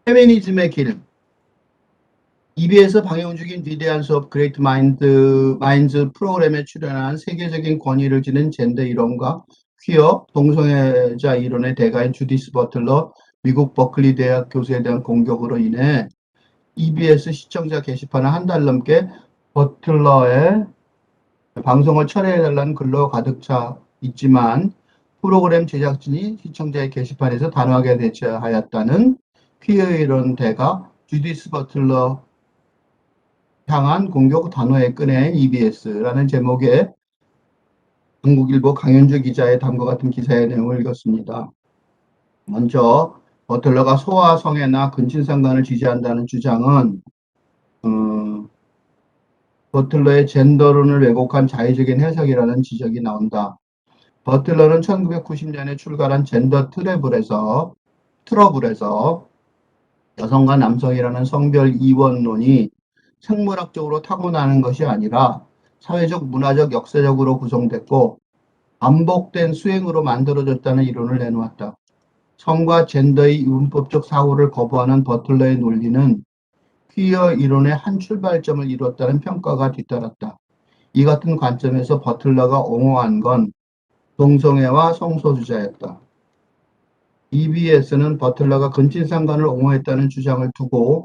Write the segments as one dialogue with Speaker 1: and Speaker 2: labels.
Speaker 1: 페미니즘의 길. EBS 방영 중인 위대한 수업 그레이트 마인즈 프로그램에 출연한 세계적인 권위를 지닌 젠더 이론과 퀴어, 동성애자 이론의 대가인 주디스 버틀러 미국 버클리 대학 교수에 대한 공격으로 인해 EBS 시청자 게시판은 한 달 넘게 버틀러의 방송을 철회해달라는 글로 가득 차 있지만 프로그램 제작진이 시청자의 게시판에서 단호하게 대처하였다는 퀴어 이론 대가 주디스 버틀러 향한 공격 단호에 꺼낸 EBS라는 제목의 한국일보 강현주 기자의 다음과 같은 기사의 내용을 읽었습니다. 먼저 버틀러가 소아성애나 근친상간을 지지한다는 주장은 버틀러의 젠더론을 왜곡한 자의적인 해석이라는 지적이 나온다. 버틀러는 1990년에 출간한 젠더 트러블에서 여성과 남성이라는 성별 이원론이 생물학적으로 타고나는 것이 아니라 사회적, 문화적, 역사적으로 구성됐고 반복된 수행으로 만들어졌다는 이론을 내놓았다. 성과 젠더의 문법적 사고를 거부하는 버틀러의 논리는 퀴어 이론의 한 출발점을 이뤘다는 평가가 뒤따랐다. 이 같은 관점에서 버틀러가 옹호한 건 동성애와 성소수자였다. EBS는 버틀러가 근친상간을 옹호했다는 주장을 두고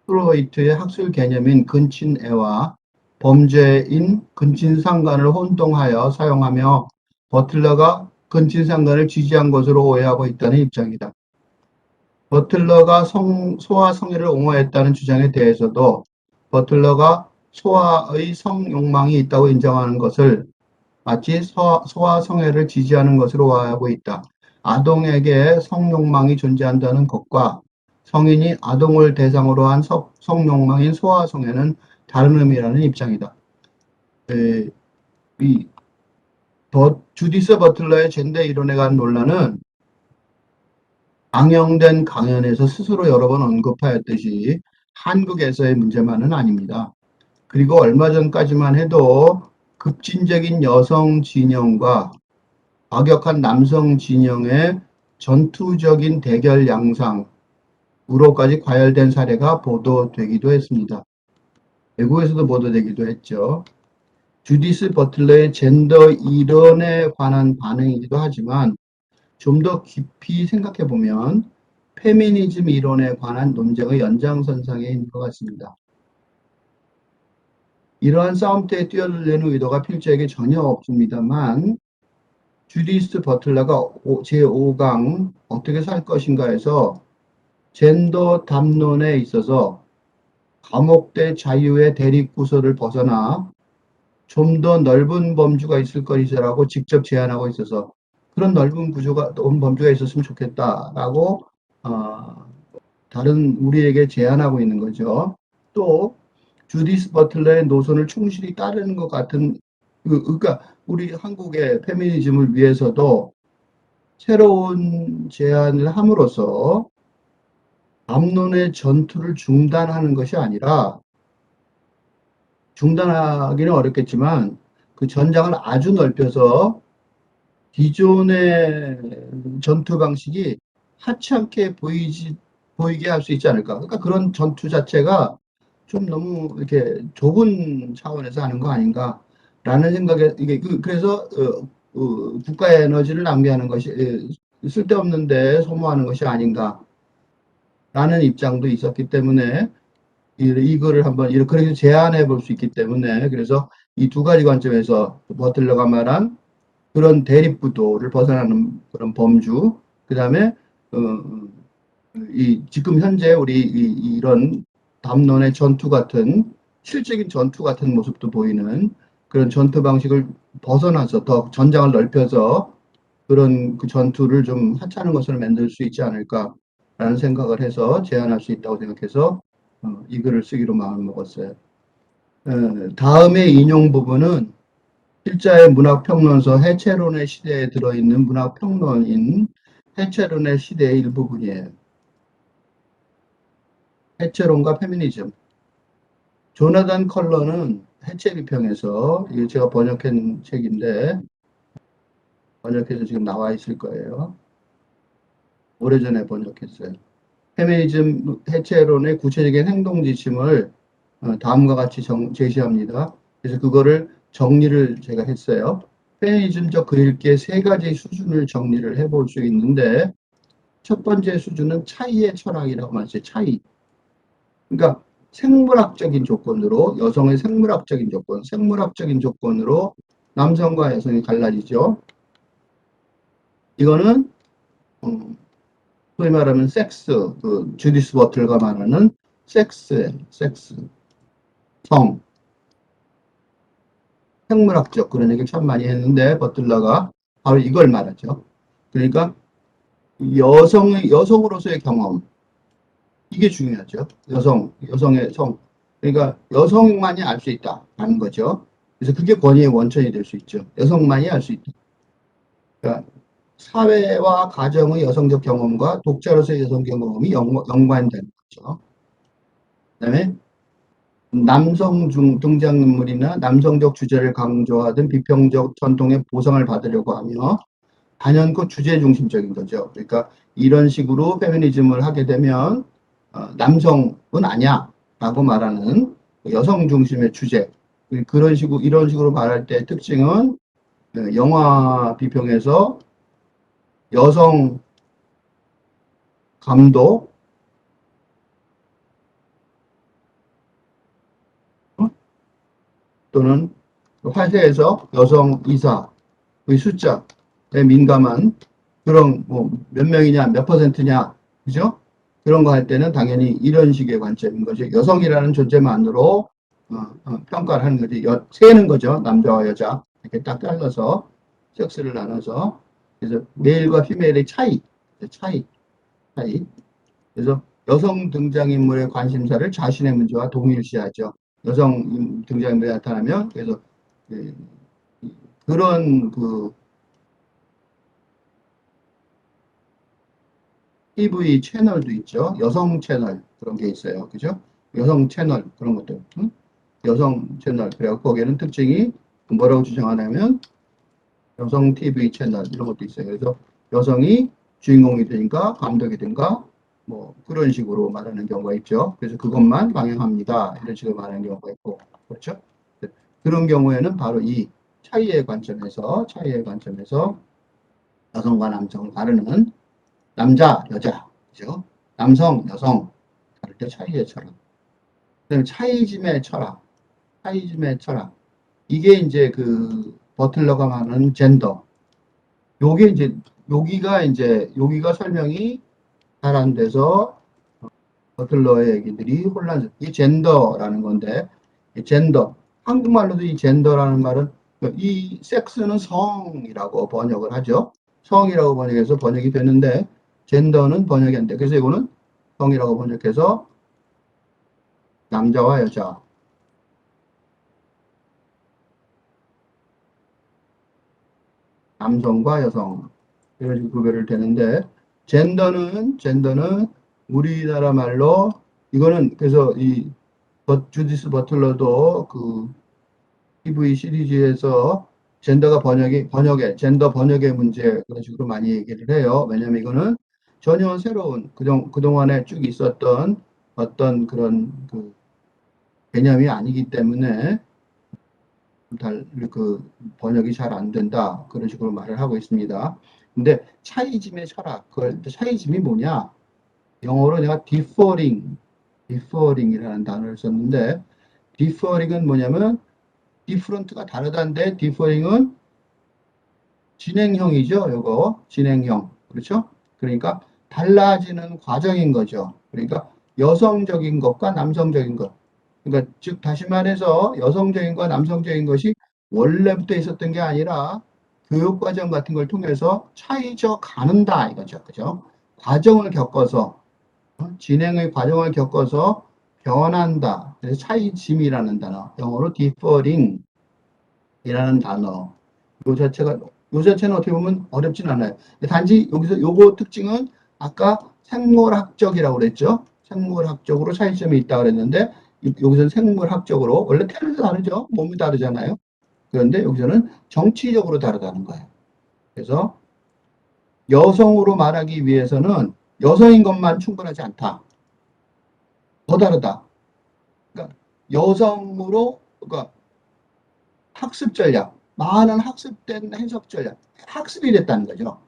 Speaker 1: 프로이트의 학술 개념인 근친애와 범죄인 근친상간을 혼동하여 사용하며 버틀러가 근친상간을 지지한 것으로 오해하고 있다는 입장이다. 버틀러가 소아성애를 옹호했다는 주장에 대해서도 버틀러가 소아의 성욕망이 있다고 인정하는 것을 마치 소아성애를 지지하는 것으로 오해하고 있다. 아동에게 성욕망이 존재한다는 것과 성인이 아동을 대상으로 한 성욕망인 소아성애는 다른 의미라는 입장이다. 주디스 버틀러의 젠더 이론에 관한 논란은 방영된 강연에서 스스로 여러 번 언급하였듯이 한국에서의 문제만은 아닙니다. 그리고 얼마 전까지만 해도 급진적인 여성 진영과 과격한 남성 진영의 전투적인 대결 양상으로까지 과열된 사례가 보도되기도 했습니다. 외국에서도 보도되기도 했죠. 주디스 버틀러의 젠더 이론에 관한 반응이기도 하지만 좀 더 깊이 생각해 보면 페미니즘 이론에 관한 논쟁의 연장선상에 있는 것 같습니다. 이러한 싸움터에 뛰어들려는 의도가 필자에게 전혀 없습니다만 주디스 버틀러가 제5강 어떻게 살 것인가에서 젠더 담론에 있어서 감옥대 자유의 대립구설을 벗어나 좀 더 넓은 범주가 있을 것이라고 직접 제안하고 있어서 그런 넓은 범주가 있었으면 좋겠다라고 다른 우리에게 제안하고 있는 거죠. 또 주디스 버틀러의 노선을 충실히 따르는 것 같은 그러니까 우리 한국의 페미니즘을 위해서도 새로운 제안을 함으로써 담론의 전투를 중단하는 것이 아니라 중단하기는 어렵겠지만 그 전장을 아주 넓혀서 기존의 전투 방식이 하찮게 보이게 할 수 있지 않을까. 그러니까 그런 전투 자체가 좀 너무 이렇게 좁은 차원에서 하는 거 아닌가라는 생각에 이게 그래서 국가의 에너지를 낭비하는 것이 쓸데없는데 소모하는 것이 아닌가라는 입장도 있었기 때문에 이거를 한번 그렇게 제안해 볼 수 있기 때문에 그래서 이 두 가지 관점에서 버틀러가 말한 그런 대립구도를 벗어나는 그런 범주, 그 다음에 지금 현재 우리 이런 담론의 전투 같은 실질적인 전투 같은 모습도 보이는 그런 전투 방식을 벗어나서 더 전장을 넓혀서 그런 그 전투를 좀 하찮은 것을 만들 수 있지 않을까라는 생각을 해서 제안할 수 있다고 생각해서 이 글을 쓰기로 마음을 먹었어요. 다음의 인용 부분은 필자의 문학평론서 해체론의 시대에 들어있는 문학평론인 해체론의 시대의 일부분이에요. 해체론과 페미니즘. 조나단 컬러는 해체 비평에서 이거 제가 번역한 책인데 번역해서 지금 나와 있을 거예요. 오래전에 번역했어요. 페미니즘 해체론의 구체적인 행동 지침을 다음과 같이 제시합니다. 그래서 그거를 정리를 제가 했어요. 페미니즘적 글읽기의 세 가지 수준을 정리를 해볼 수 있는데, 첫 번째 수준은 차이의 철학이라고 말했어요. 차이. 그러니까 생물학적인 조건으로, 여성의 생물학적인 조건으로 남성과 여성이 갈라지죠. 이거는 소위 말하면 섹스, 그 주디스 버틀가 말하는 섹스, 성, 생물학적 그런 얘기를 참 많이 했는데 버틀러가 바로 이걸 말하죠. 그러니까 여성으로서의 경험, 이게 중요하죠. 여성의 성. 그러니까 여성만이 알 수 있다라는 거죠. 그래서 그게 권위의 원천이 될 수 있죠. 여성만이 알 수 있다. 그러니까 사회와 가정의 여성적 경험과 독자로서의 여성 경험이 연관되는 거죠. 그다음에 남성 등장인물이나 남성적 주제를 강조하던 비평적 전통의 보상을 받으려고 하며 단연코 주제 중심적인 거죠. 그러니까 이런 식으로 페미니즘을 하게 되면 남성은 아니야 라고 말하는 여성 중심의 주제, 이런 식으로 말할 때 특징은 영화 비평에서 여성 감독 또는 화세에서 여성 이사의 숫자에 민감한 그런 뭐 몇 명이냐 몇 퍼센트냐 그죠? 그런 거 할 때는 당연히 이런 식의 관점인 거죠. 여성이라는 존재만으로 평가를 하는 거지. 세는 거죠. 남자와 여자 이렇게 딱 잘라서 섹스를 나눠서 그래서 메일과 피메일의 차이. 그래서 여성 등장인물의 관심사를 자신의 문제와 동일시하죠. 여성 등장인물이 나타나면 그래서 예, 그런 그 TV 채널도 있죠. 여성 채널 그런 게 있어요. 그죠? 여성 채널 그런 것들. 응? 여성 채널. 그래갖고 거기에는 특징이 뭐라고 주장하냐면 여성 TV 채널 이런 것도 있어요. 그래서 여성이 주인공이 되니까 감독이 된가 뭐 그런 식으로 말하는 경우가 있죠. 그래서 그것만 방영합니다. 이런 식으로 말하는 경우가 있고 그렇죠? 그런 경우에는 바로 이 차이의 관점에서 여성과 남성을 가르는 남자, 여자, 그죠? 남성, 여성 다를 때 차이의 철학. 그다음에 차이즘의 철학. 이게 이제 그 버틀러가 말하는 젠더. 요게 이제 여기가 설명이 잘 안 돼서 버틀러의 얘기들이 이 젠더라는 건데 이 젠더 한국말로도 이 젠더라는 말은 이 섹스는 성이라고 번역을 하죠. 성이라고 번역해서 번역이 되는데 젠더는 번역이 안 돼. 그래서 이거는 성이라고 번역해서 남자와 여자, 남성과 여성 이런 식으로 구별을 되는데 젠더는 우리나라 말로 이거는 그래서 이 주디스 버틀러도 그 TV 시리즈에서 젠더 번역의 문제 그런 식으로 많이 얘기를 해요. 왜냐면 이거는 전혀 새로운 그동안에 쭉 있었던 어떤 그런 그 개념이 아니기 때문에 그 번역이 잘 안 된다. 그런 식으로 말을 하고 있습니다. 근데 차이즘의 철학, 차이즘이 뭐냐? 영어로 내가 differing이라는 단어를 썼는데, differing은 뭐냐면, different가 다르다는데, differing은 진행형이죠. 요거, 진행형. 그렇죠? 그러니까 달라지는 과정인 거죠. 그러니까 여성적인 것과 남성적인 것. 그러니까 즉 다시 말해서 여성적인 과 남성적인 것이 원래부터 있었던 게 아니라 교육 과정 같은 걸 통해서 차이져 가는다 이거죠. 그죠? 과정을 겪어서 진행의 과정을 겪어서 변한다. 그래서 차이짐이라는 단어, 영어로 differing이라는 단어. 요 자체는 어떻게 보면 어렵진 않아요. 단지 여기서 요거 특징은 아까 생물학적이라고 그랬죠. 생물학적으로 차이점이 있다 그랬는데 여기서는 생물학적으로 원래 태어나서 다르죠. 몸이 다르잖아요. 그런데 여기서는 정치적으로 다르다는 거예요. 그래서 여성으로 말하기 위해서는 여성인 것만 충분하지 않다. 더 다르다. 그러니까 여성으로, 그러니까 학습 전략, 많은 학습된 해석 전략, 학습이 됐다는 거죠.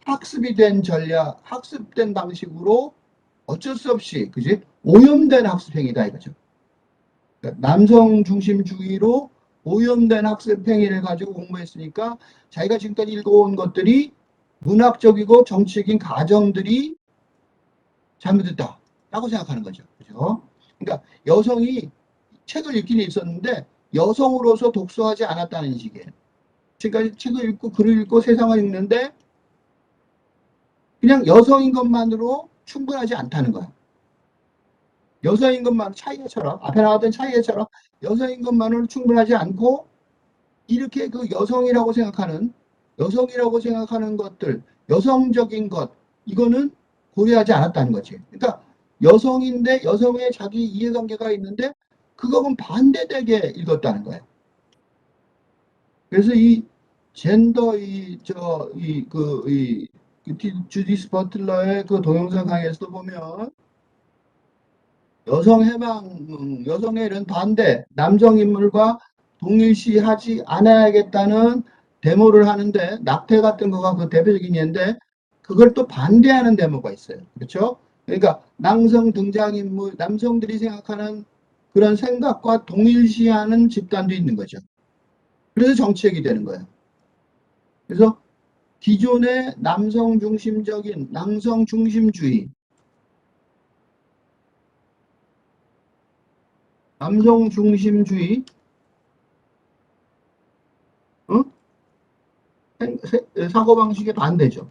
Speaker 1: 학습이 된 전략, 학습된 방식으로 어쩔 수 없이, 그지? 오염된 학습 행위다 이거죠. 그러니까 남성 중심주의로 오염된 학습 행위를 가지고 공부했으니까 자기가 지금까지 읽어온 것들이 문학적이고 정치적인 가정들이 잘못됐다라고 생각하는 거죠. 그죠? 그러니까 여성이 책을 읽긴 있었는데 여성으로서 독서하지 않았다는 식이에요. 지금까지 책을 읽고 글을 읽고 세상을 읽는데 그냥 여성인 것만으로 충분하지 않다는 거야. 여성인 것만 차이처럼 앞에 나왔던 차이처럼 여성인 것만으로 충분하지 않고 이렇게 그 여성이라고 생각하는 것들, 여성적인 것 이거는 고려하지 않았다는 거지. 그러니까 여성인데 여성의 자기 이해관계가 있는데 그거는 반대되게 읽었다는 거예요. 그래서 이 젠더 주디스 버틀러의 그 동영상 강의에서도 보면 여성의 이런 반대, 남성 인물과 동일시하지 않아야겠다는 데모를 하는데, 낙태 같은 거가 그 대표적인 예인데, 그걸 또 반대하는 데모가 있어요. 그렇죠? 그러니까 남성 등장인물, 남성들이 생각하는 그런 생각과 동일시하는 집단도 있는 거죠. 그래서 정치적이 되는 거예요. 그래서 기존의 남성 중심주의, 남성 중심주의, 어? 사고방식에 반대죠.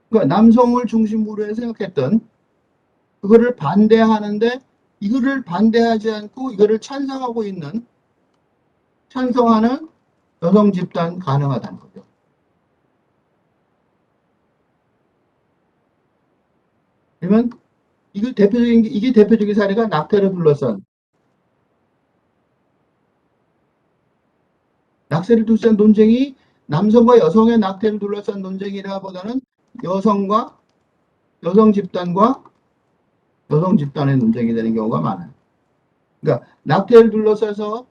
Speaker 1: 그러니까 남성을 중심으로 해 생각했던 그거를 반대하는데 이거를 반대하지 않고 이거를 찬성하는 여성 집단 가능하다는 거죠. 그러면 이게 대표적인 사례가 낙태를 둘러싼 논쟁이 남성과 여성의 낙태를 둘러싼 논쟁이라보다는 여성과 여성 집단과 여성 집단의 논쟁이 되는 경우가 많아요. 그러니까 낙태를 둘러싸서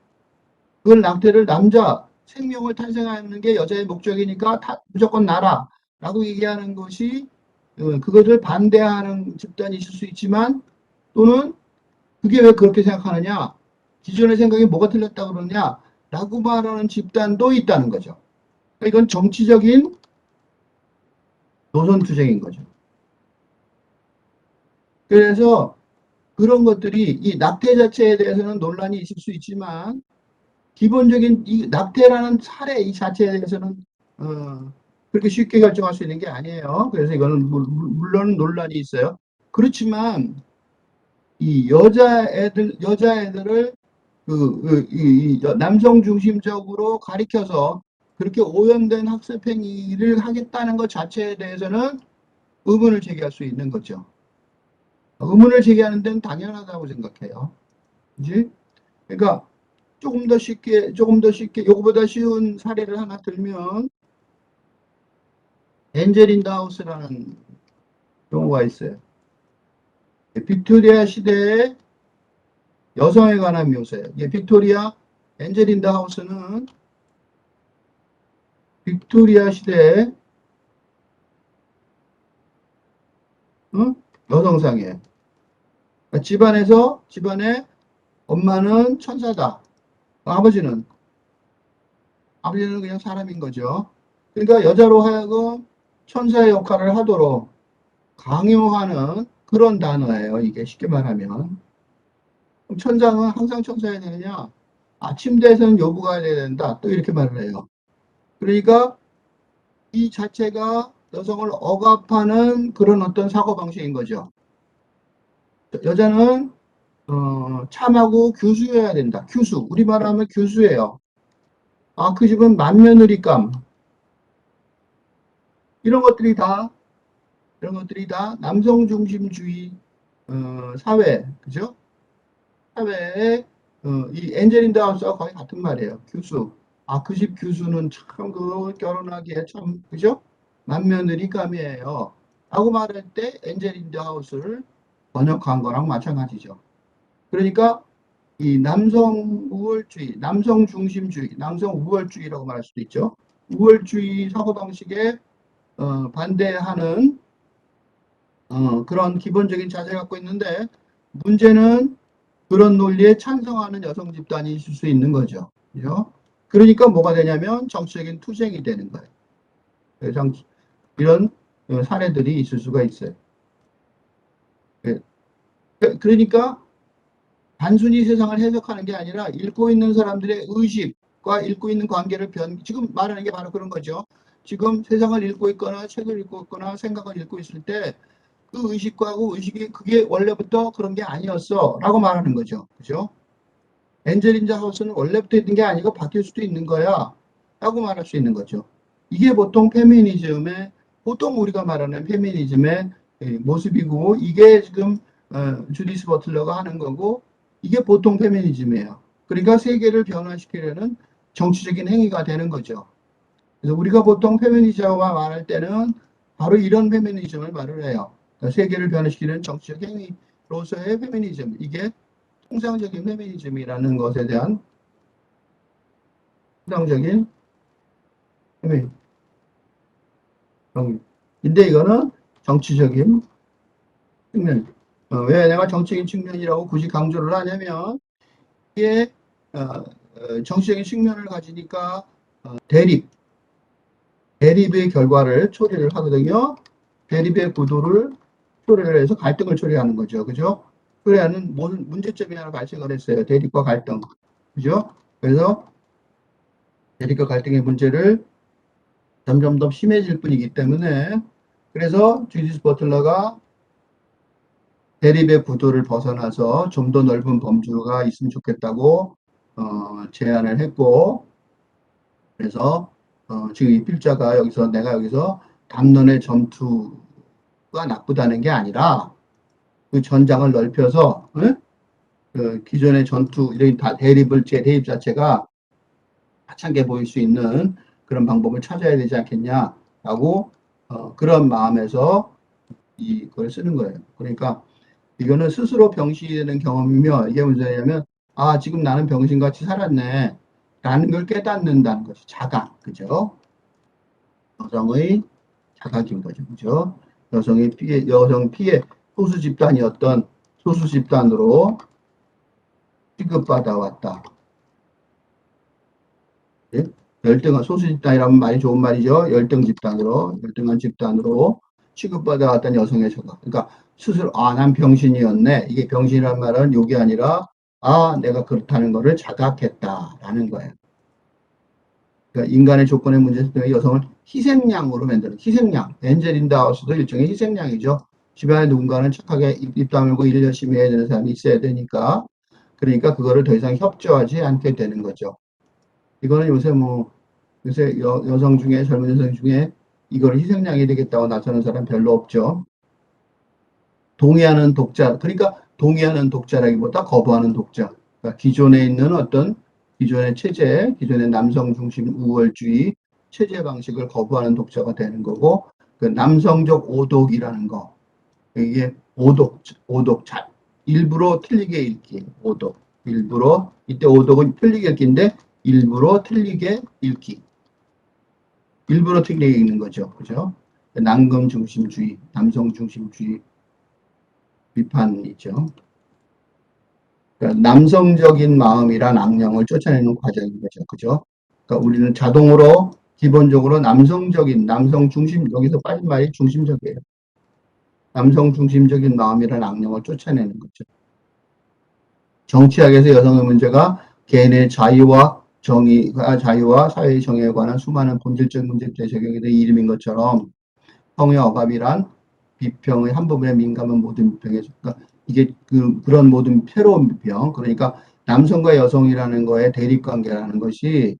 Speaker 1: 그걸 낙태를 남자 생명을 탄생하는 게 여자의 목적이니까 무조건 나라라고 얘기하는 것이 그것을 반대하는 집단이 있을 수 있지만 또는 그게 왜 그렇게 생각하느냐 기존의 생각이 뭐가 틀렸다 그러냐라고 말하는 집단도 있다는 거죠. 그러니까 이건 정치적인 노선 투쟁인 거죠. 그래서 그런 것들이 이 낙태 자체에 대해서는 논란이 있을 수 있지만 기본적인 이 낙태라는 사례 이 자체에 대해서는 그렇게 쉽게 결정할 수 있는 게 아니에요. 그래서 이거는 물론 논란이 있어요. 그렇지만 이 여자애들을 남성 중심적으로 가리켜서 그렇게 오염된 학습 행위를 하겠다는 것 자체에 대해서는 의문을 제기할 수 있는 거죠. 의문을 제기하는 데는 당연하다고 생각해요. 그지? 그러니까 조금 더 쉽게, 요거보다 쉬운 사례를 하나 들면, 엔젤 인 더 하우스라는 경우가 있어요. 빅토리아 시대의 여성에 관한 묘사예요. 엔젤 인 더 하우스는 빅토리아 시대의 어? 여성상이에요. 그러니까 집안에 엄마는 천사다. 아버지는 그냥 사람인 거죠. 그러니까 여자로 하여금 천사의 역할을 하도록 강요하는 그런 단어예요. 이게 쉽게 말하면. 천사는 항상 천사해야 되느냐? 침대에서는 여부가 돼야 된다. 또 이렇게 말을 해요. 그러니까 이 자체가 여성을 억압하는 그런 어떤 사고방식인 거죠. 여자는 참하고 교수여야 된다. 교수. 우리말 하면 교수예요. 그 집은 맏며느리감. 이런 것들이 다 남성 중심주의 사회, 그죠? 사회에 이 엔젤인 더 하우스와 거의 같은 말이에요. 교수. 그 집 교수는 참 결혼하기에 참 그죠? 맏며느리감이에요. 라고 말할 때 엔젤 인 더 하우스를 번역한 거랑 마찬가지죠. 그러니까 이 남성 우월주의, 남성 중심주의, 남성 우월주의라고 말할 수도 있죠. 우월주의 사고방식에 반대하는 그런 기본적인 자세를 갖고 있는데, 문제는 그런 논리에 찬성하는 여성 집단이 있을 수 있는 거죠. 그죠? 그러니까 뭐가 되냐면 정치적인 투쟁이 되는 거예요. 그래서 이런 사례들이 있을 수가 있어요. 그러니까 단순히 세상을 해석하는 게 아니라 읽고 있는 사람들의 의식과 읽고 있는 관계를 지금 말하는 게 바로 그런 거죠. 지금 세상을 읽고 있거나 책을 읽고 있거나 생각을 읽고 있을 때 그 의식과 그 의식이 그게 원래부터 그런 게 아니었어 라고 말하는 거죠. 그죠? 엔젤인자 하우스는 원래부터 있는 게 아니고 바뀔 수도 있는 거야 라고 말할 수 있는 거죠. 이게 보통 페미니즘의, 보통 우리가 말하는 페미니즘의 모습이고, 이게 지금 주디스 버틀러가 하는 거고, 이게 보통 페미니즘이에요. 그러니까 세계를 변화시키려는 정치적인 행위가 되는 거죠. 그래서 우리가 보통 페미니즘과 말할 때는 바로 이런 페미니즘을 말을 해요. 그러니까 세계를 변화시키는 정치적 행위로서의 페미니즘, 이게 통상적인 페미니즘이라는 것에 대한 통상적인 페미니즘. 근데 이거는 정치적인 측면. 왜 내가 정치적인 측면이라고 굳이 강조를 하냐면, 이게 정치적인 측면을 가지니까 대립의 결과를 초래를 하거든요. 대립의 구도를 초래를 해서 갈등을 초래하는 거죠. 그죠? 초래하는 문제점이 하나 발생을 했어요. 대립과 갈등. 그죠? 그래서 대립과 갈등의 문제를 점점 더 심해질 뿐이기 때문에, 그래서 주디스 버틀러가 대립의 구도를 벗어나서 좀 더 넓은 범주가 있으면 좋겠다고 제안을 했고, 그래서 지금 이 필자가 여기서, 내가 여기서 담론의 전투가 나쁘다는 게 아니라 그 전장을 넓혀서 그 기존의 전투 이런 대립을 대립 자체가 하찮게 보일 수 있는 그런 방법을 찾아야 되지 않겠냐라고 그런 마음에서 이걸 쓰는 거예요. 그러니까 이거는 스스로 병신되는 경험이며, 이게 문제냐면 지금 나는 병신같이 살았네 라는 걸 깨닫는다는 것이 자각. 그죠? 여성의 자각인 거죠. 그죠? 여성 피해 소수 집단이었던 소수 집단으로 취급받아 왔다. 예? 열등한 소수 집단이라면 말이 좋은 말이죠. 열등한 집단으로 취급받아 왔던 여성의 자각. 그러니까 스스로 난 병신이었네. 이게 병신이란 말은 욕이 아니라 내가 그렇다는 것을 자각했다라는 거예요. 그러니까 인간의 조건의 문제 때문에 여성을 희생양으로 만드는, 희생양. 엔젤 인 더 하우스도 일종의 희생양이죠. 집안에 누군가는 착하게 입 다물고 일 열심히 해야 되는 사람이 있어야 되니까. 그러니까 그거를 더 이상 협조하지 않게 되는 거죠. 이거는 요새 여성 중에, 젊은 여성 중에 이걸 희생양이 되겠다고 나서는 사람 별로 없죠. 동의하는 독자, 그러니까 동의하는 독자라기보다 거부하는 독자. 그러니까 기존에 있는 기존의 체제, 기존의 남성 중심 우월주의 체제 방식을 거부하는 독자가 되는 거고, 그 남성적 오독이라는 거, 이게 오독, 일부러 틀리게 읽기, 오독. 이때 오독은 틀리게 읽기인데, 일부러 틀리게 읽기. 일부러 틀리게 읽는 거죠. 그죠? 남금 중심주의, 남성 중심주의 비판이죠. 그러니까 남성적인 마음이란 악령을 쫓아내는 과정인 거죠. 그죠? 그러니까 우리는 자동으로 기본적으로 남성 중심, 여기서 빠진 말이 중심적이에요. 남성 중심적인 마음이란 악령을 쫓아내는 거죠. 정치학에서 여성의 문제가 개인의 자유와 사회의 정의에 관한 수많은 본질적 문제들에 적용이 된 이름인 것처럼, 성의 억압이란 비평의 한 부분에 민감한 모든 비평에, 그러니까 이게 그런 모든 새로운 비평, 그러니까 남성과 여성이라는 거에 대립관계라는 것이,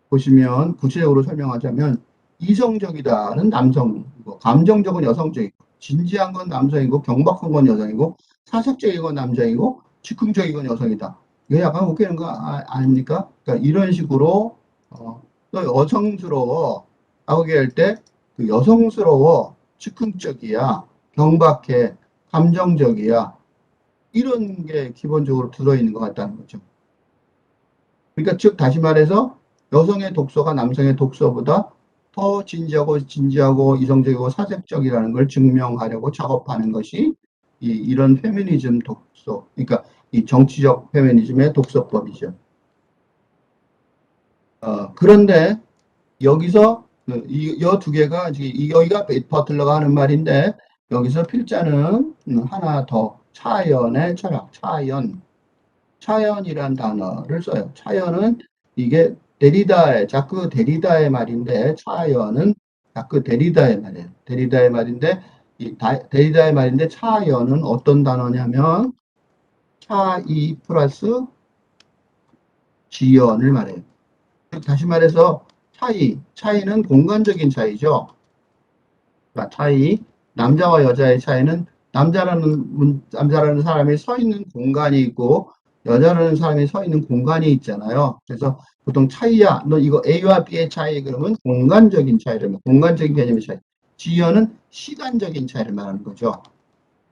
Speaker 1: 보시면 구체적으로 설명하자면 이성적이다는 남성이고, 감정적은 여성적이고, 진지한 건 남성이고, 경박한 건 여성이고, 사색적인 건 남성이고, 즉흥적인 건 여성이다. 이거 약간 웃기는 거 아닙니까? 그러니까 이런 식으로 또 여성스러워 라고 얘기할 때 그 여성스러워 즉흥적이야, 경박해, 감정적이야. 이런 게 기본적으로 들어있는 것 같다는 거죠. 그러니까 즉 다시 말해서 여성의 독서가 남성의 독서보다 더 진지하고 이성적이고 사색적이라는 걸 증명하려고 작업하는 것이 이런 페미니즘 독서, 그러니까 이 정치적 페미니즘의 독서법이죠. 그런데 여기서 이 두 개가 여기가 버틀러가 하는 말인데 여기서 필자는 하나 더 차연의 철학, 차연이란 단어를 써요. 차연은 이게 자크 데리다의 말인데 차연은 자크 데리다의 말이에요. 데리다의 말인데 데리다의 말인데 차연은 어떤 단어냐면 차이 플러스 지연을 말해요. 다시 말해서 차이는 공간적인 차이죠. 그러니까 남자와 여자의 차이는 남자라는 사람이 서 있는 공간이 있고 여자라는 사람이 서 있는 공간이 있잖아요. 그래서 보통 차이야, 너 이거 A와 B의 차이 그러면 공간적인 개념의 차이. 지연은 시간적인 차이를 말하는 거죠.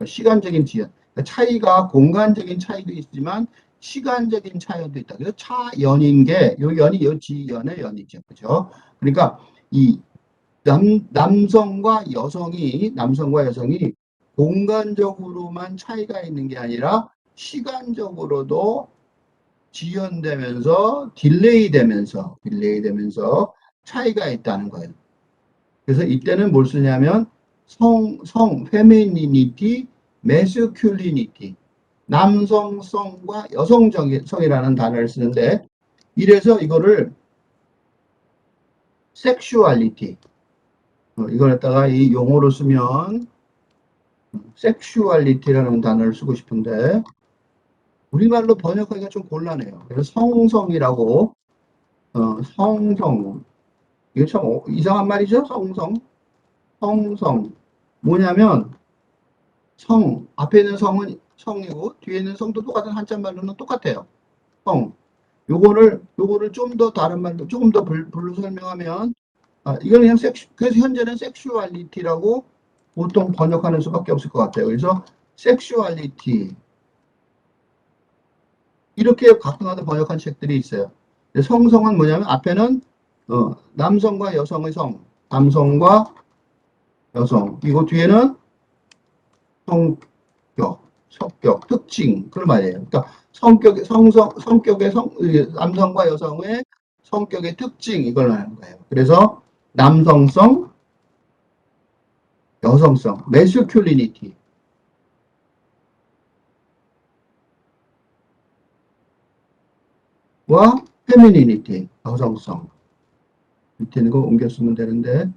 Speaker 1: 시간적인 지연. 그러니까 차이가 공간적인 차이도 있지만 시간적인 차이도 있다. 그래서 차연인 게, 요 연이 요 지연의 연이죠. 그죠? 그러니까 이 남성과 여성이 공간적으로만 차이가 있는 게 아니라 시간적으로도 지연되면서 딜레이 되면서 차이가 있다는 거예요. 그래서 이때는 뭘 쓰냐면 페미니니티, 메스큘리니티, 남성성과 여성성이라는 단어를 쓰는데 이래서 이거를 섹슈얼리티, 이걸 갖다가 이 용어로 쓰면 섹슈얼리티라는 단어를 쓰고 싶은데 우리말로 번역하기가 좀 곤란해요. 그래서 성성. 이게 참 이상한 말이죠. 성성. 뭐냐면 앞에 있는 성은 성이고 뒤에 있는 성도 똑같은 한자말로는 똑같아요. 성. 요거를 좀 더 다른 말로 조금 더 불로 설명하면 이건 그냥 그래서 현재는 섹슈얼리티라고 보통 번역하는 수밖에 없을 것 같아요. 그래서 섹슈얼리티 이렇게 가끔가다 번역한 책들이 있어요. 성성은 뭐냐면 앞에는 남성과 여성의 남성과 여성. 그리고 뒤에는 성격, 특징 그런 말이에요. 그러니까 남성과 여성의 성격의 특징 이걸 말하는 거예요. 그래서 남성성, 여성성, 메스큘리니티 와 페미니니티, 여성성. 밑에 있는 거 옮겨 쓰면 되는데,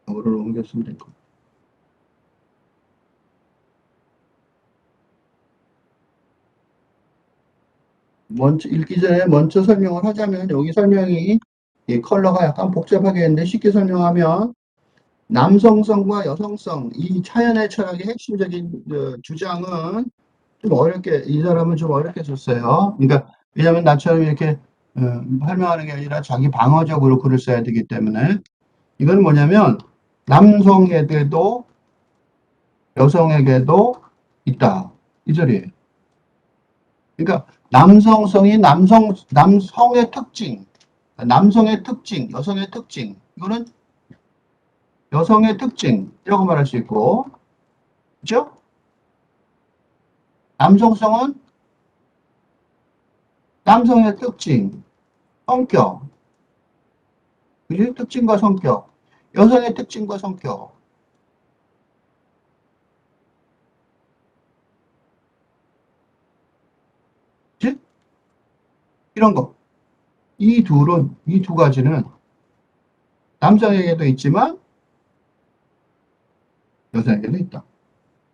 Speaker 1: 이거를 옮겨 쓰면 될 거. 읽기 전에 먼저 설명을 하자면, 여기 설명이, 이 컬러가 약간 복잡하게 했는데, 쉽게 설명하면, 남성성과 여성성, 이 차연의 철학의 핵심적인 주장은 이 사람은 좀 어렵게 썼어요. 그러니까, 왜냐면 나처럼 이렇게 설명하는 게 아니라 자기 방어적으로 글을 써야 되기 때문에, 이건 뭐냐면, 남성에게도 여성에게도 있다. 이 소리예요. 그러니까, 남성의 특징, 여성의 특징, 이거는 여성의 특징이라고 말할 수 있고, 그죠? 남성성은 남성의 특징, 성격, 그지? 특징과 성격. 여성의 특징과 성격. 그지? 이런 거. 이 두 가지는 남성에게도 있지만 여성에게도 있다.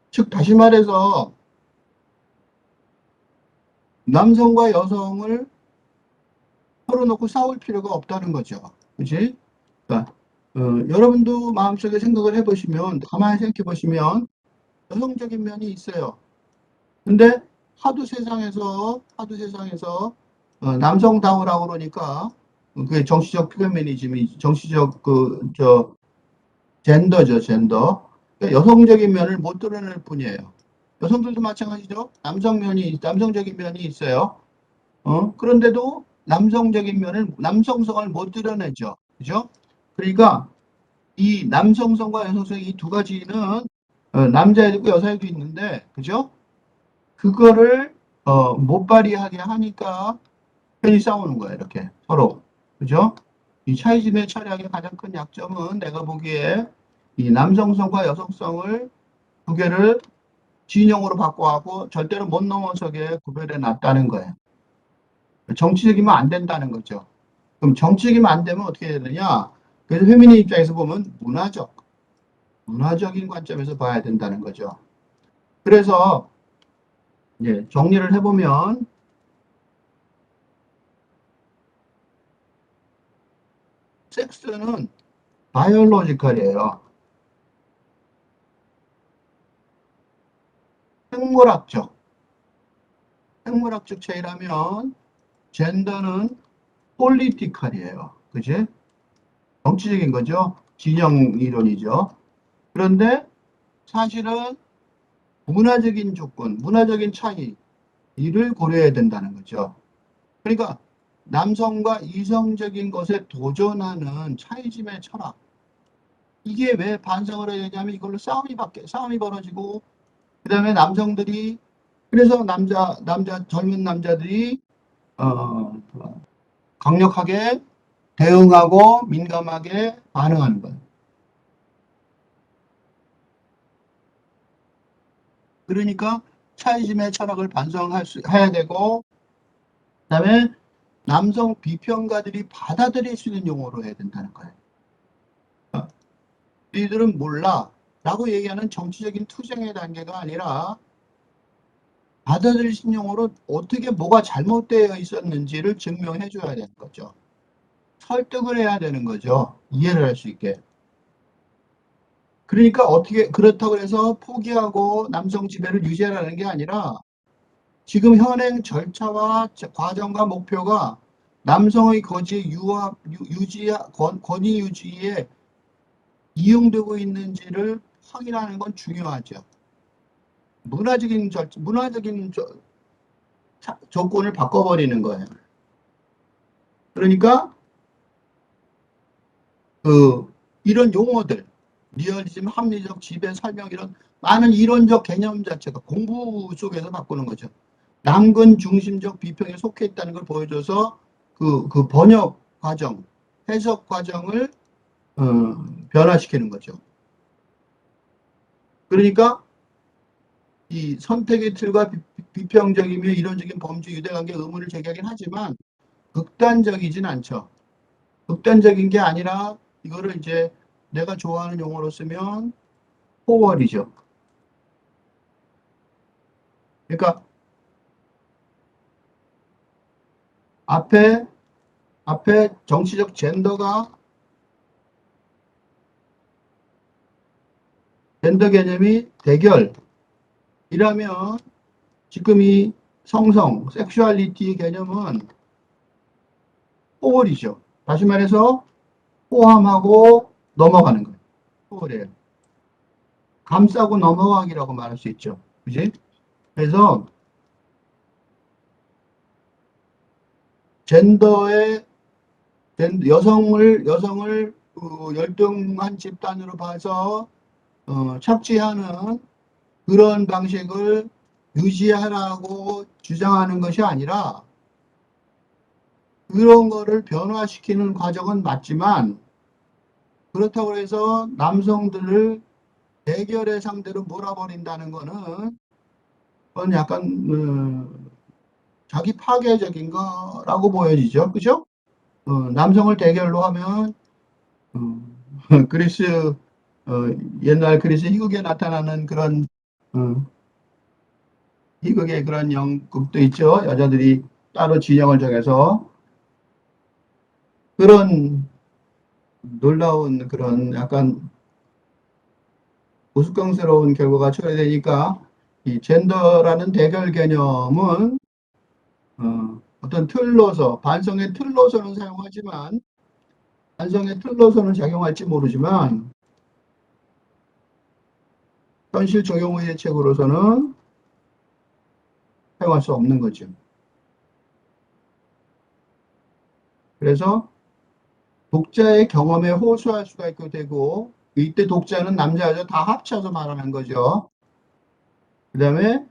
Speaker 1: 즉, 다시 말해서 남성과 여성을 서로 놓고 싸울 필요가 없다는 거죠. 그지? 그러니까, 여러분도 마음속에 생각을 해보시면, 가만히 생각해 보시면, 여성적인 면이 있어요. 근데 하도 세상에서 남성다우라고 그러니까 그게 정치적 페미니즘이 정치적 젠더죠, 젠더. 그러니까 여성적인 면을 못 드러낼 뿐이에요. 여성들도 마찬가지죠. 남성적인 면이 있어요. 그런데도 남성성을 못 드러내죠. 그죠? 그러니까 이 남성성과 여성성 이 두 가지는 남자에도 있고 여자에도 있는데, 그죠? 그거를 못 발휘하게 하니까 괜히 싸우는 거예요, 이렇게 서로. 그죠? 이 차이즘의 철학의 가장 큰 약점은 내가 보기에 이 남성성과 여성성을 두 개를 진영으로 바꿔하고 절대로 못 넘어서게 구별해 놨다는 거예요. 정치적이면 안 된다는 거죠. 그럼 정치적이면 안 되면 어떻게 되느냐? 그래서 페미닌 입장에서 보면 문화적인 관점에서 봐야 된다는 거죠. 그래서 정리를 해보면 섹스는 바이올로지컬이에요. 생물학적. 생물학적 차이라면 젠더는 폴리티컬이에요. 그지? 정치적인 거죠. 진영 이론이죠. 그런데 사실은 문화적인 조건, 문화적인 차이, 이를 고려해야 된다는 거죠. 그러니까 남성과 이성적인 것에 도전하는 차이즘의 철학. 이게 왜 반성을 해야 되냐면 이걸로 싸움이 벌어지고, 그 다음에 그래서 젊은 남자들이, 어, 강력하게 대응하고 민감하게 반응하는 거예요. 그러니까 차이즘의 철학을 해야 되고, 그다음에 남성 비평가들이 받아들일 수 있는 용어로 해야 된다는 거예요. 이들은 몰라 라고 얘기하는 정치적인 투쟁의 단계가 아니라 받아들일 수 있는 용어로 어떻게 뭐가 잘못되어 있었는지를 증명해 줘야 되는 거죠. 설득을 해야 되는 거죠. 이해를 할 수 있게. 그러니까 그렇다고 해서 포기하고 남성 지배를 유지하라는 게 아니라 지금 현행 절차와 과정과 목표가 남성의 거지 권위 유지에 이용되고 있는지를 확인하는 건 중요하죠. 문화적인 조건을 바꿔버리는 거예요. 그러니까 이런 용어들, 리얼리즘, 합리적 지배 설명 이런 많은 이론적 개념 자체가 공부 속에서 바꾸는 거죠. 남근 중심적 비평에 속해 있다는 걸 보여줘서 그 번역 과정, 해석 과정을 어, 변화시키는 거죠. 그러니까 이 선택의 틀과 비평적이며 이론적인 범주 유대관계 의문을 제기하긴 하지만 극단적이진 않죠. 극단적인 게 아니라 이거를 이제 내가 좋아하는 용어로 쓰면 포월이죠. 그러니까 앞에 정치적 젠더 개념이 대결이라면 지금 이 섹슈얼리티 개념은 포월이죠. 다시 말해서 포함하고 넘어가는 거예요. 포월이에요. 감싸고 넘어가기라고 말할 수 있죠. 그지? 그래서 젠더의 여성을 열등한 집단으로 봐서 착취하는 그런 방식을 유지하라고 주장하는 것이 아니라 그런 거를 변화시키는 과정은 맞지만 그렇다고 해서 남성들을 대결의 상대로 몰아버린다는 거는 그건 약간 자기 파괴적인 거라고 보여지죠. 그죠? 남성을 대결로 하면 어, 그리스 어, 옛날 그리스 희극에 나타나는 그런 어, 희극의 그런 연극도 있죠. 여자들이 따로 진영을 정해서 그런 놀라운 그런 약간 우스꽝스러운 결과가 초래되니까 이 젠더라는 대결 개념은 어떤 틀로서, 반성의 틀로서는 사용하지만, 반성의 틀로서는 작용할지 모르지만, 현실 적용의 대책으로서는 사용할 수 없는 거죠. 그래서 독자의 경험에 호소할 수가 있게 되고, 이때 독자는 남자, 여자 다 합쳐서 말하는 거죠. 그 다음에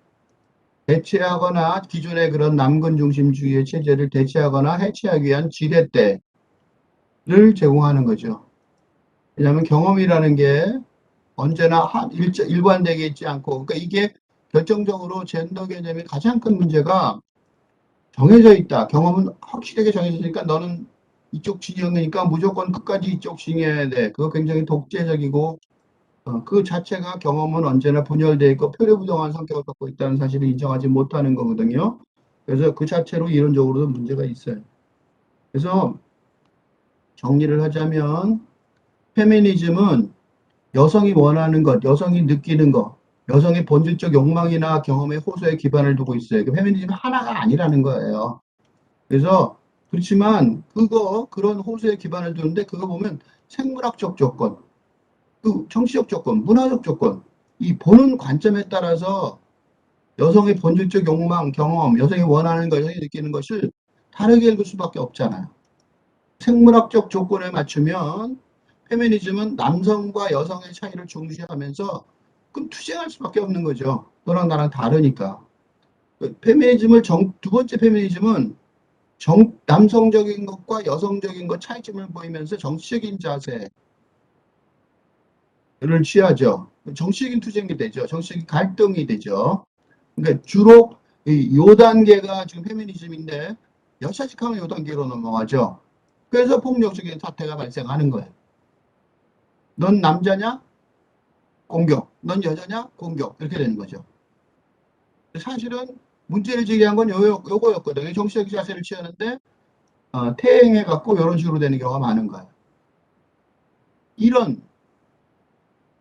Speaker 1: 대체하거나 기존의 그런 남근 중심주의의 체제를 대체하거나 해체하기 위한 지렛대를 제공하는 거죠. 왜냐하면 경험이라는 게 언제나 일관되게 있지 않고, 그러니까 이게 결정적으로 젠더 개념의 가장 큰 문제가 정해져 있다. 경험은 확실하게 정해져 있으니까 너는 이쪽 진영이니까 무조건 끝까지 이쪽 진영해야 돼. 그거 굉장히 독재적이고 그 자체가 경험은 언제나 분열되어 있고 표류부동한 성격을 갖고 있다는 사실을 인정하지 못하는 거거든요. 그래서 그 자체로 이론적으로도 문제가 있어요. 그래서 정리를 하자면 페미니즘은 여성이 원하는 것, 여성이 느끼는 것, 여성의 본질적 욕망이나 경험의 호소에 기반을 두고 있어요. 페미니즘 하나가 아니라는 거예요. 그래서 그렇지만 그런 호소에 기반을 두는데 그거 보면 생물학적 조건, 그 정치적 조건, 문화적 조건, 이 보는 관점에 따라서 여성의 본질적 욕망, 경험, 여성이 원하는 것, 여성이 느끼는 것을 다르게 읽을 수밖에 없잖아요. 생물학적 조건에 맞추면 페미니즘은 남성과 여성의 차이를 중시하면서 그럼 투쟁할 수밖에 없는 거죠. 너랑 나랑 다르니까. 페미니즘을 두 번째 페미니즘은 남성적인 것과 여성적인 것 차이점을 보이면서 정치적인 자세를 취하죠. 정치적인 투쟁이 되죠. 정치적인 갈등이 되죠. 그러니까 주로 요 단계가 지금 페미니즘인데 여차직하면 요 단계로 넘어가죠. 그래서 폭력적인 사태가 발생하는 거예요. 넌 남자냐? 공격. 넌 여자냐? 공격. 이렇게 되는 거죠. 사실은 문제를 제기한 건 요거였거든요. 정치적 자세를 취하는데 퇴행해갖고 이런 식으로 되는 경우가 많은 거예요.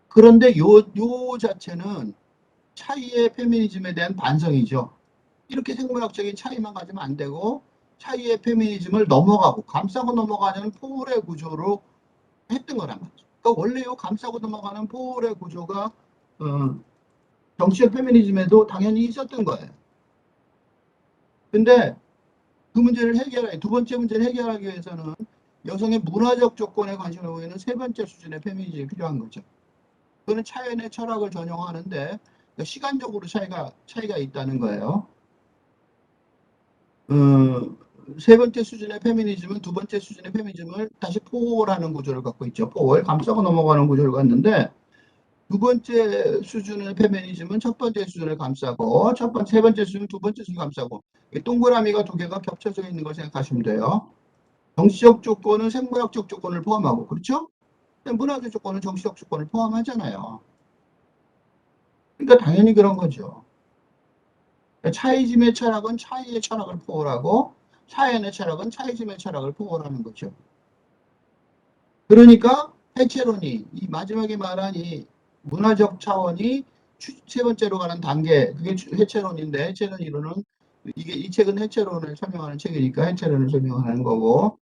Speaker 1: 그런데 요 자체는 차이의 페미니즘에 대한 반성이죠. 이렇게 생물학적인 차이만 가지면 안 되고 차이의 페미니즘을 넘어가고 감싸고 넘어가는 포울의 구조로 했던 거란 말이죠. 그러니까 원래 요 감싸고 넘어가는 포울의 구조가 정치적 페미니즘에도 당연히 있었던 거예요. 근데 그 문제를 두 번째 문제를 해결하기 위해서는 여성의 문화적 조건에 관심을 보이는 세 번째 수준의 페미니즘이 필요한 거죠. 그거는 차연의 철학을 전용하는데 시간적으로 차이가 있다는 거예요. 세 번째 수준의 페미니즘은 두 번째 수준의 페미니즘을 다시 포월하는 구조를 갖고 있죠. 포월, 감싸고 넘어가는 구조를 갖는데 두 번째 수준의 페미니즘은 첫 번째 수준을 감싸고 세 번째 수준은 두 번째 수준을 감싸고 동그라미가 두 개가 겹쳐져 있는 걸 생각하시면 돼요. 정치적 조건은 생물학적 조건을 포함하고 그렇죠? 문화적 조건은 정치적 조건을 포함하잖아요. 그러니까 당연히 그런 거죠. 차이즘의 철학은 차이의 철학을 포괄하고 차이의 철학은 차이즘의 철학을 포괄하는 거죠. 그러니까 해체론이 이 마지막에 말한 이 문화적 차원이 세 번째로 가는 단계 그게 해체론인데 해체론 이론은 이 책은 해체론을 설명하는 책이니까 해체론을 설명하는 거고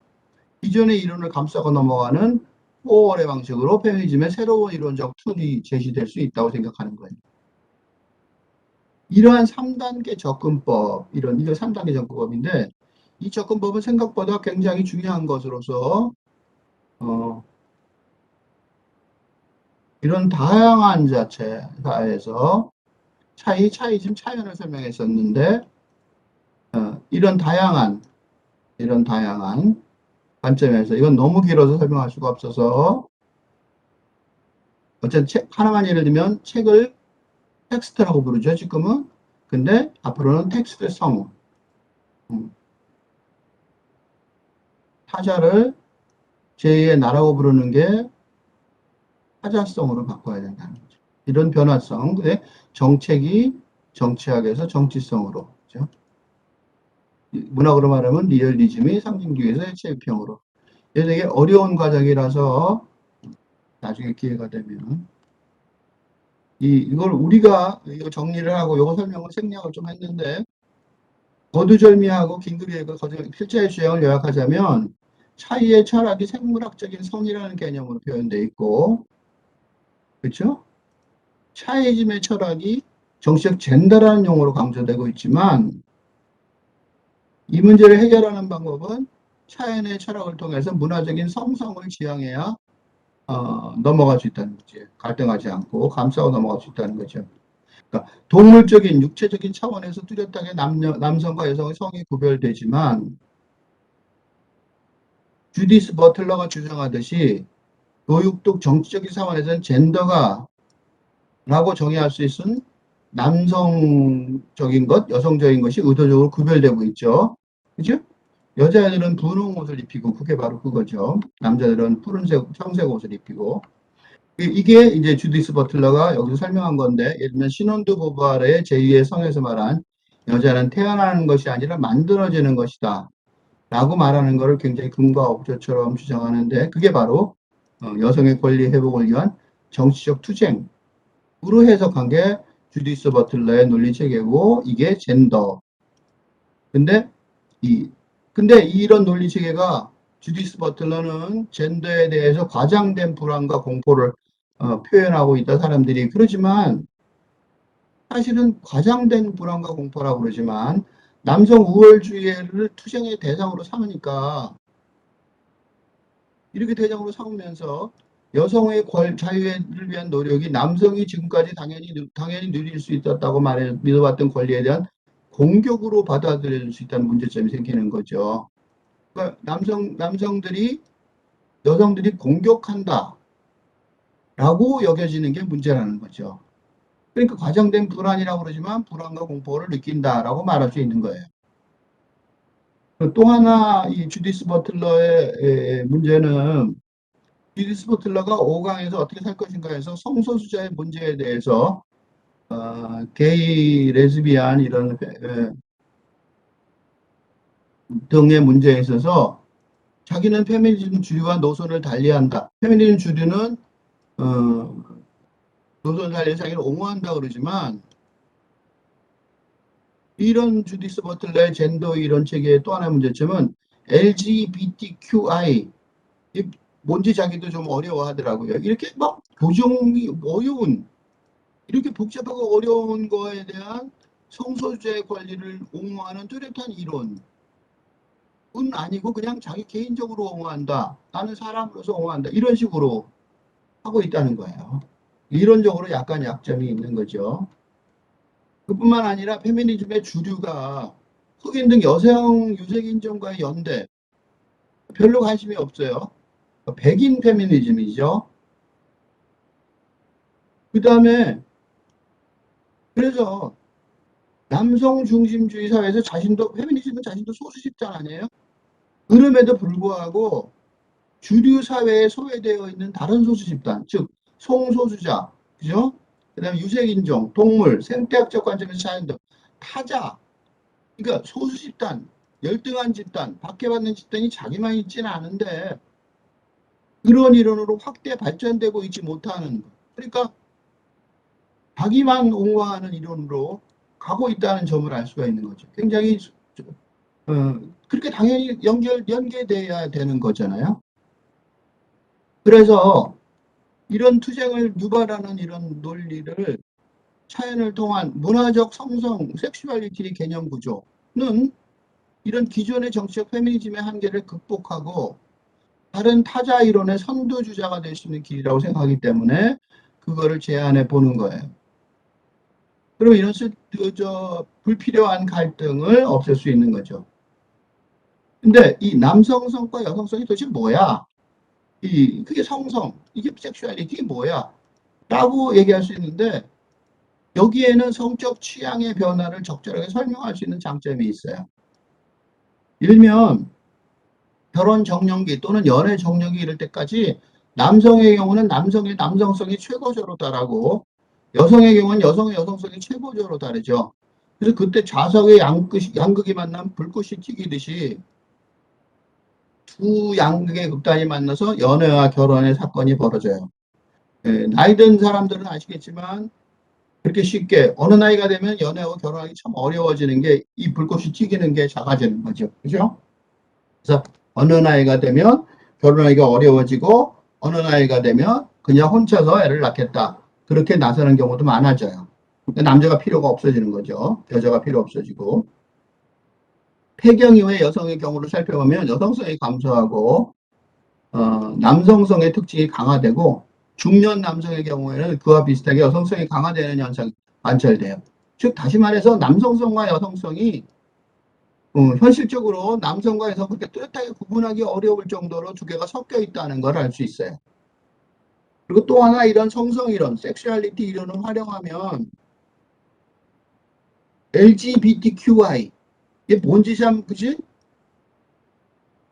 Speaker 1: 기존의 이론을 감싸고 넘어가는 포월의 방식으로 페미니즘의 새로운 이론적 툴이 제시될 수 있다고 생각하는 거예요. 이러한 3단계 접근법, 이거 3단계 접근법인데 이 접근법은 생각보다 굉장히 중요한 것으로서 이런 다양한 자체에서 차이즘 차이언을 설명했었는데 이런 다양한 관점에서 이건 너무 길어서 설명할 수가 없어서 어쨌든 하나만 예를 들면 책을 텍스트라고 부르죠 지금은. 근데 앞으로는 텍스트성 타자를 제2의 나라고 부르는 게 타자성으로 바꿔야 된다는 거죠. 이런 변화성, 근데 정책이 정치학에서 정치성으로, 그렇죠? 문학으로 말하면 리얼리즘이 상징주의에서 해체비평으로. 되게 어려운 과정이라서 나중에 기회가 되면 이걸 우리가 이거 정리를 하고 이거 설명을 생략을 좀 했는데 거두절미하고 긴급의 필자의 주장을 요약하자면 차이의 철학이 생물학적인 성이라는 개념으로 표현되어 있고, 그렇죠? 차이즘의 철학이 정치적 젠더라는 용어로 강조되고 있지만 이 문제를 해결하는 방법은 차이의 철학을 통해서 문화적인 성성을 지향해야 넘어갈 수 있다는 거지. 갈등하지 않고 감싸고 넘어갈 수 있다는 거죠. 그러니까 동물적인 육체적인 차원에서 뚜렷하게 남성과 여성의 성이 구별되지만 주디스 버틀러가 주장하듯이 교육적 정치적인 차원에서는 젠더가 라고 정의할 수 있는 남성적인 것, 여성적인 것이 의도적으로 구별되고 있죠. 그죠? 여자애들은 분홍 옷을 입히고 그게 바로 그거죠. 남자들은 푸른색, 청색 옷을 입히고 이게 이제 주디스 버틀러가 여기서 설명한 건데 예를 들면 시몬 드 보부아르의 제2의 성에서 말한 여자는 태어나는 것이 아니라 만들어지는 것이다 라고 말하는 것을 굉장히 금과 업조처럼 주장하는데 그게 바로 여성의 권리 회복을 위한 정치적 투쟁으로 해석한 게 주디스 버틀러의 논리 체계고 이게 젠더. 근데 근데 이런 논리 체계가 주디스 버틀러는 젠더에 대해서 과장된 불안과 공포를 표현하고 있다 사람들이 그러지만 사실은 과장된 불안과 공포라고 그러지만 남성 우월주의를 투쟁의 대상으로 삼으니까 이렇게 대상으로 삼으면서 여성의 자유를 위한 노력이 남성이 지금까지 당연히 누릴 수 있었다고 믿어왔던 권리에 대한 공격으로 받아들여질 수 있다는 문제점이 생기는 거죠. 그러니까 여성들이 공격한다라고 여겨지는 게 문제라는 거죠. 그러니까 과장된 불안이라고 그러지만 불안과 공포를 느낀다라고 말할 수 있는 거예요. 또 하나 이 주디스 버틀러의 문제는 주디스 버틀러가 5강에서 어떻게 살 것인가 해서 성소수자의 문제에 대해서 게이, 레즈비안 이런 등의 문제에 있어서 자기는 페미니즘 주류와 노선을 달리한다. 페미니즘 주류는 노선 달리 자기를 옹호한다 그러지만 이런 주디스 버틀러의 젠더 이론 체계의 또 하나의 문제점은 LGBTQI 뭔지 자기도 좀 어려워하더라고요. 이렇게 막 교정이 어려운 이렇게 복잡하고 어려운 거에 대한 성소수자의 권리를 옹호하는 뚜렷한 이론은 아니고 그냥 자기 개인적으로 옹호한다. 나는 사람으로서 옹호한다. 이런 식으로 하고 있다는 거예요. 이론적으로 약간 약점이 있는 거죠. 그뿐만 아니라 페미니즘의 주류가 흑인 등 여성 유색인종과의 연대 별로 관심이 없어요. 백인 페미니즘이죠. 그 다음에 그래서 남성 중심주의 사회에서 페미니즘은 자신도 소수 집단 아니에요? 그럼에도 불구하고 주류 사회에 소외되어 있는 다른 소수 집단, 즉 성소수자, 그죠? 그다음에 유색인종, 동물, 생태학적 관점에서 자연 등 타자, 그러니까 소수 집단, 열등한 집단, 박해받는 집단이 자기만 있지는 않은데 그런 이론으로 확대 발전되고 있지 못하는 것. 그러니까 자기만 옹호하는 이론으로 가고 있다는 점을 알 수가 있는 거죠. 굉장히 그렇게 당연히 연계돼야 되는 거잖아요. 그래서 이런 투쟁을 유발하는 이런 논리를 차연을 통한 문화적 성성, 섹슈얼리티 개념 구조는 이런 기존의 정치적 페미니즘의 한계를 극복하고 다른 타자 이론의 선두주자가 될 수 있는 길이라고 생각하기 때문에 그거를 제안해 보는 거예요. 그리고 이런 불필요한 갈등을 없앨 수 있는 거죠. 근데 이 남성성과 여성성이 도대체 뭐야? 그게 성성, 이게 섹슈얼리티 이게 뭐야? 라고 얘기할 수 있는데 여기에는 성적 취향의 변화를 적절하게 설명할 수 있는 장점이 있어요. 일면 결혼 정년기 또는 연애 정년기 이럴 때까지 남성의 경우는 남성의 남성성이 최고조로 달하고 여성의 경우는 여성의 여성성이 최고조로 다르죠. 그래서 그때 좌석의 양극이 만나면 불꽃이 튀기듯이 두 양극의 극단이 만나서 연애와 결혼의 사건이 벌어져요. 나이 든 사람들은 아시겠지만 그렇게 쉽게 어느 나이가 되면 연애하고 결혼하기 참 어려워지는 게 이 불꽃이 튀기는 게 작아지는 거죠. 그죠? 그래서 어느 나이가 되면 결혼하기가 어려워지고 어느 나이가 되면 그냥 혼자서 애를 낳겠다. 그렇게 나서는 경우도 많아져요. 그러니까 남자가 필요가 없어지는 거죠. 여자가 필요 없어지고. 폐경 이후의 여성의 경우를 살펴보면 여성성이 감소하고 남성성의 특징이 강화되고 중년 남성의 경우에는 그와 비슷하게 여성성이 강화되는 현상이 관찰돼요. 즉 다시 말해서 남성성과 여성성이 현실적으로 남성과 여성 그렇게 뚜렷하게 구분하기 어려울 정도로 두 개가 섞여 있다는 걸 알 수 있어요. 그리고 또 하나 이런 성성 이론, 섹슈얼리티 이론을 활용하면 LGBTQI 이게 뭔 짓이야, 그지?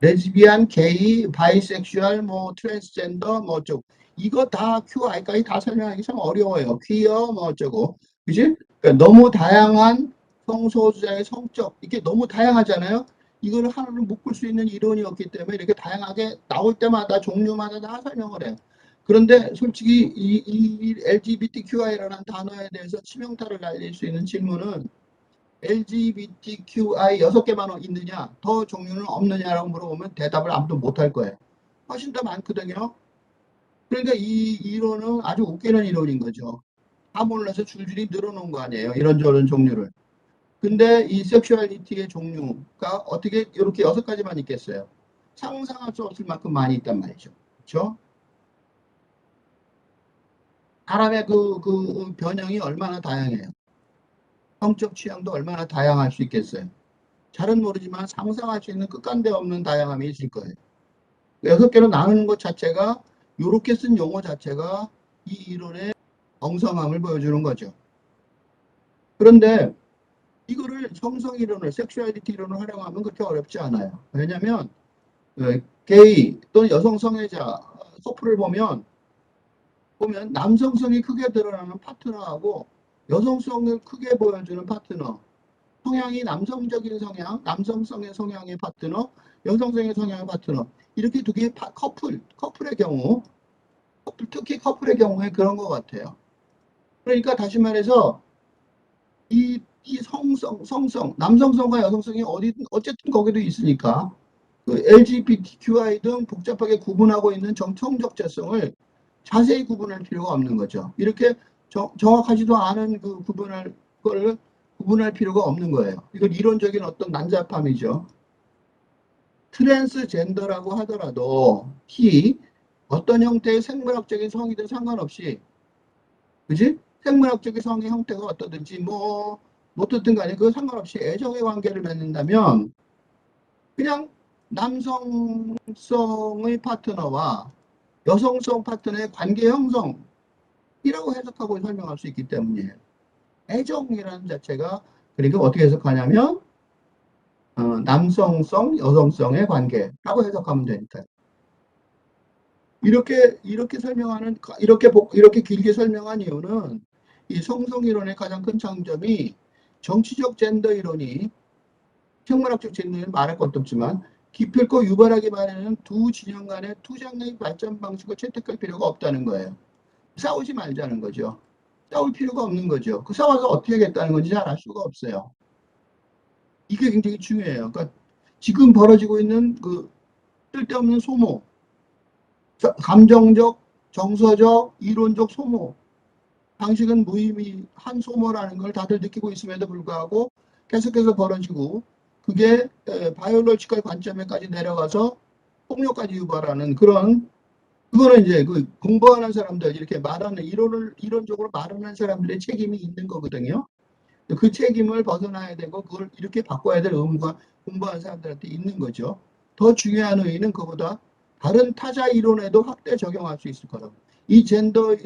Speaker 1: 레즈비안, 게이, 바이섹슈얼, 뭐 트랜스젠더, 뭐 어쩌고 이거 다 QI까지 다 설명하기 참 어려워요. 퀴어, 뭐 어쩌고, 그지? 그러니까 너무 다양한 성소수자의 성적 이게 너무 다양하잖아요. 이거를 하나로 묶을 수 있는 이론이었기 때문에 이렇게 다양하게 나올 때마다 종류마다 다 설명을 해요. 그런데 솔직히 이 LGBTQI라는 단어에 대해서 치명타를 날릴 수 있는 질문은 LGBTQI 6개만 있느냐, 더 종류는 없느냐라고 물어보면 대답을 아무도 못할 거예요. 훨씬 더 많거든요. 그러니까 이 이론은 아주 웃기는 이론인 거죠. 다 몰라서 줄줄이 늘어놓은 거 아니에요. 이런저런 종류를. 근데 이 섹슈얼리티의 종류가 어떻게 이렇게 6가지만 있겠어요. 상상할 수 없을 만큼 많이 있단 말이죠. 그렇죠? 사람의 그 변형이 얼마나 다양해요. 성적 취향도 얼마나 다양할 수 있겠어요. 잘은 모르지만 상상할 수 있는 끝간데 없는 다양함이 있을 거예요. 6개로 나누는 것 자체가 이렇게 쓴 용어 자체가 이 이론의 엉성함을 보여주는 거죠. 그런데 이거를 성성 이론을 섹슈얼리티 이론을 활용하면 그렇게 어렵지 않아요. 왜냐하면 게이 또는 여성 성애자 커플을 보면 남성성이 크게 드러나는 파트너하고 여성성을 크게 보여주는 파트너 성향이 남성적인 성향, 남성성의 성향의 파트너, 여성성의 성향의 파트너 이렇게 두 개의 커플의 경우 특히 커플의 경우에 그런 것 같아요. 그러니까 다시 말해서 이 성성, 남성성과 여성성이 어쨌든 거기도 있으니까 그 LGBTQI 등 복잡하게 구분하고 있는 정적제성을 자세히 구분할 필요가 없는 거죠. 이렇게 정확하지도 않은 그 구분할 필요가 없는 거예요. 이건 이론적인 어떤 난잡함이죠. 트랜스젠더라고 하더라도 어떤 형태의 생물학적인 성이든 상관없이 그지? 생물학적인 성의 형태가 어떠든지 뭐 어떻든 간에 그 상관없이 애정의 관계를 맺는다면 그냥 남성성의 파트너와 여성성 파트너의 관계 형성이라고 해석하고 설명할 수 있기 때문이에요. 애정이라는 자체가 그러니까 어떻게 해석하냐면 남성성, 여성성의 관계라고 해석하면 되니까요. 이렇게 설명하는 이렇게 길게 설명한 이유는 이 성성 이론의 가장 큰 장점이 정치적 젠더 이론이 생물학적 젠더는 말할 것도 없지만 기필코 유발하게 마련하는 두 진영 간의 투쟁의 발전 방식을 채택할 필요가 없다는 거예요. 싸우지 말자는 거죠. 싸울 필요가 없는 거죠. 그 싸워서 어떻게 하겠다는 건지 잘 알 수가 없어요. 이게 굉장히 중요해요. 그러니까 지금 벌어지고 있는 그 쓸데없는 소모, 감정적, 정서적, 이론적 소모, 방식은 무의미한 소모라는 걸 다들 느끼고 있음에도 불구하고 계속해서 벌어지고 그게 바이올로지컬 관점에까지 내려가서 폭력까지 유발하는 그거는 이제 그 공부하는 사람들 이렇게 말하는 이론적으로 말하는 사람들의 책임이 있는 거거든요. 그 책임을 벗어나야 되고 그걸 이렇게 바꿔야 될 의무가 공부하는 사람들한테 있는 거죠. 더 중요한 의의는 그보다 다른 타자 이론에도 확대 적용할 수 있을 거라고. 이 젠더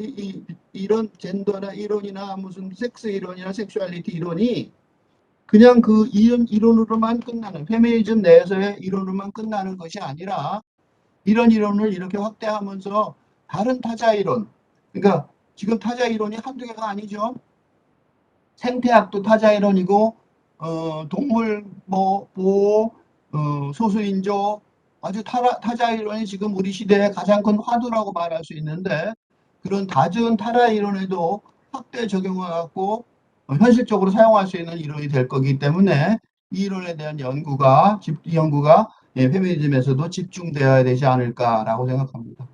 Speaker 1: 이런 젠더나 이론이나 무슨 섹스 이론이나 섹슈얼리티 이론이 그냥 그 이론으로만 끝나는 페미니즘 내에서의 이론으로만 끝나는 것이 아니라 이런 이론을 이렇게 확대하면서 다른 타자 이론 그러니까 지금 타자 이론이 한두 개가 아니죠. 생태학도 타자 이론이고 동물 뭐 보호 소수인종 아주 타자 이론이 지금 우리 시대의 가장 큰 화두라고 말할 수 있는데 그런 다른 타자 이론에도 확대 적용해 갖고 현실적으로 사용할 수 있는 이론이 될 거기 때문에 이 이론에 대한 연구가 페미니즘에서도 집중되어야 되지 않을까라고 생각합니다.